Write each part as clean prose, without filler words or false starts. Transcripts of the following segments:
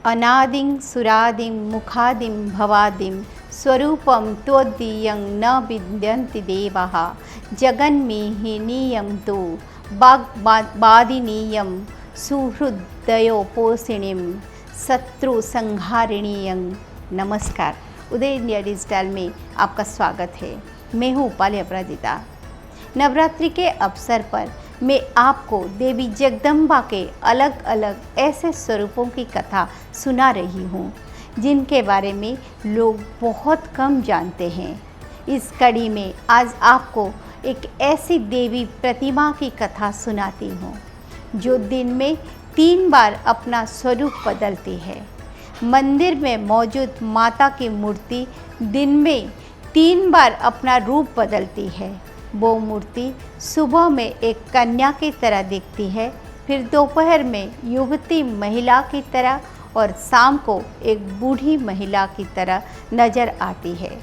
अनादिं सुरादिं मुखादिं भवादिं स्वरूपं त्वदीयं न विद्यन्ति देवाः जगन्मीहिनीयं तु वाग्बादिनीयं सुहृदयोपोषिणीं शत्रुसंहारिणीयं। नमस्कार, उदय इंडिया डिजिटल में आपका स्वागत है। मैं हूँ उपाली अपराजिता। नवरात्रि के अवसर पर मैं आपको देवी जगदम्बा के अलग अलग ऐसे स्वरूपों की कथा सुना रही हूँ जिनके बारे में लोग बहुत कम जानते हैं। इस कड़ी में आज आपको एक ऐसी देवी प्रतिमा की कथा सुनाती हूँ जो दिन में 3 बार अपना स्वरूप बदलती है। मंदिर में मौजूद माता की मूर्ति दिन में 3 बार अपना रूप बदलती है। वो मूर्ति सुबह में एक कन्या की तरह दिखती है, फिर दोपहर में युवती महिला की तरह और शाम को एक बूढ़ी महिला की तरह नजर आती है।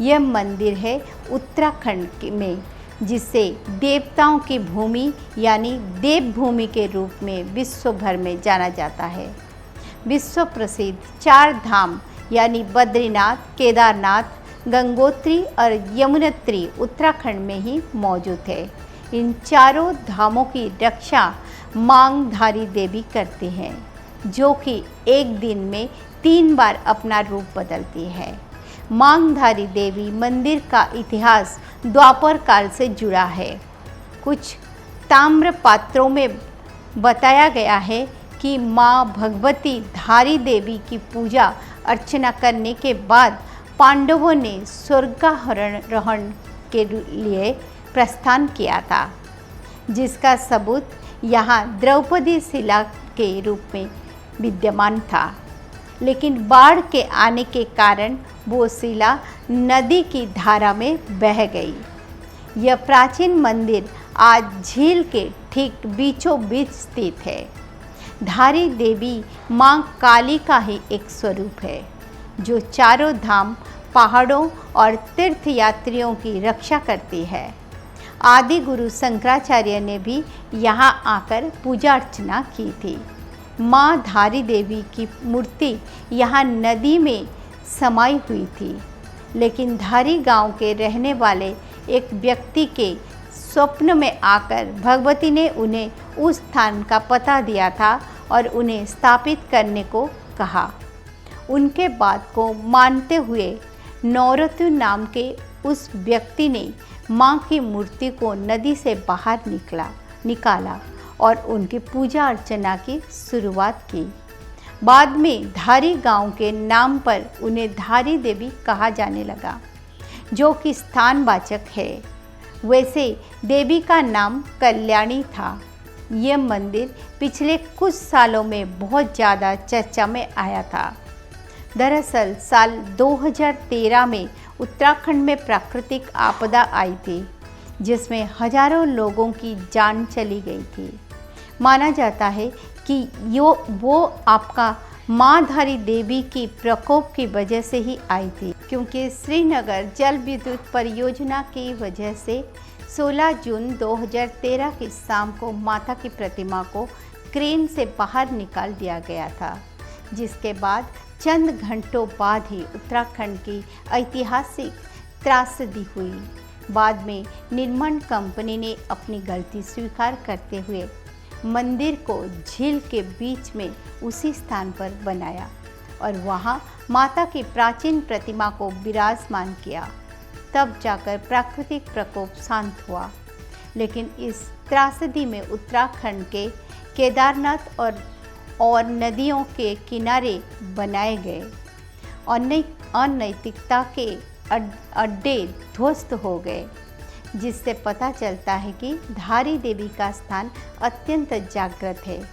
यह मंदिर है उत्तराखंड में, जिसे देवताओं की भूमि यानी देवभूमि के रूप में विश्व भर में जाना जाता है। विश्व प्रसिद्ध 4 धाम यानी बद्रीनाथ, केदारनाथ, गंगोत्री और यमुनोत्री उत्तराखंड में ही मौजूद है। इन चारों धामों की रक्षा मांगधारी देवी करती हैं, जो कि एक दिन में 3 बार अपना रूप बदलती है। मांगधारी देवी मंदिर का इतिहास द्वापर काल से जुड़ा है। कुछ ताम्र पात्रों में बताया गया है कि माँ भगवती धारी देवी की पूजा अर्चना करने के बाद पांडवों ने स्वर्गारोहण के लिए प्रस्थान किया था, जिसका सबूत यहाँ द्रौपदी शिला के रूप में विद्यमान था। लेकिन बाढ़ के आने के कारण वो शिला नदी की धारा में बह गई। यह प्राचीन मंदिर आज झील के ठीक बीचों बीच स्थित है। धारी देवी माँ काली का ही एक स्वरूप है, जो चारों धाम, पहाड़ों और तीर्थयात्रियों की रक्षा करती है। आदि गुरु शंकराचार्य ने भी यहाँ आकर पूजा अर्चना की थी। माँ धारी देवी की मूर्ति यहाँ नदी में समाई हुई थी, लेकिन धारी गांव के रहने वाले एक व्यक्ति के स्वप्न में आकर भगवती ने उन्हें उस स्थान का पता दिया था और उन्हें स्थापित करने को कहा। उनके बात को मानते हुए नौरतु नाम के उस व्यक्ति ने माँ की मूर्ति को नदी से बाहर निकाला और उनकी पूजा अर्चना की शुरुआत की। बाद में धारी गांव के नाम पर उन्हें धारी देवी कहा जाने लगा, जो कि स्थानवाचक है। वैसे देवी का नाम कल्याणी था। यह मंदिर पिछले कुछ सालों में बहुत ज़्यादा चर्चा में आया था। दरअसल साल 2013 में उत्तराखंड में प्राकृतिक आपदा आई थी, जिसमें हजारों लोगों की जान चली गई थी। माना जाता है कि वो आपका माँ धारी देवी की प्रकोप की वजह से ही आई थी, क्योंकि श्रीनगर जल विद्युत परियोजना की वजह से 16 जून 2013 की शाम को माता की प्रतिमा को क्रेन से बाहर निकाल दिया गया था, जिसके बाद चंद घंटों बाद ही उत्तराखंड की ऐतिहासिक त्रासदी हुई। बाद में निर्माण कंपनी ने अपनी गलती स्वीकार करते हुए मंदिर को झील के बीच में उसी स्थान पर बनाया और वहां माता की प्राचीन प्रतिमा को विराजमान किया। तब जाकर प्राकृतिक प्रकोप शांत हुआ। लेकिन इस त्रासदी में उत्तराखंड के केदारनाथ और नदियों के किनारे बनाए गए अनैतिकता के अड्डे ध्वस्त हो गए, जिससे पता चलता है कि धारी देवी का स्थान अत्यंत जागृत है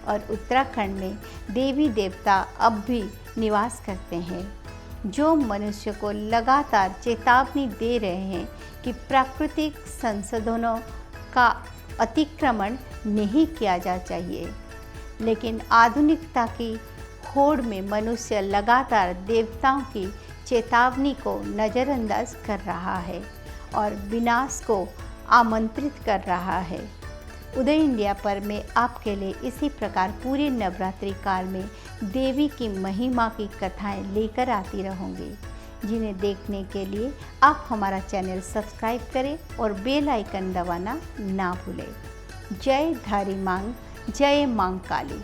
और उत्तराखंड में देवी देवता अब भी निवास करते हैं, जो मनुष्य को लगातार चेतावनी दे रहे हैं कि प्राकृतिक संसाधनों का अतिक्रमण नहीं किया जा चाहिए। लेकिन आधुनिकता की होड़ में मनुष्य लगातार देवताओं की चेतावनी को नज़रअंदाज कर रहा है और विनाश को आमंत्रित कर रहा है। उदय इंडिया पर मैं आपके लिए इसी प्रकार पूरे नवरात्रि काल में देवी की महिमा की कथाएं लेकर आती रहूँगी, जिन्हें देखने के लिए आप हमारा चैनल सब्सक्राइब करें और बेल आइकन दबाना ना भूलें। जय धारी मांग, जय मांग काली।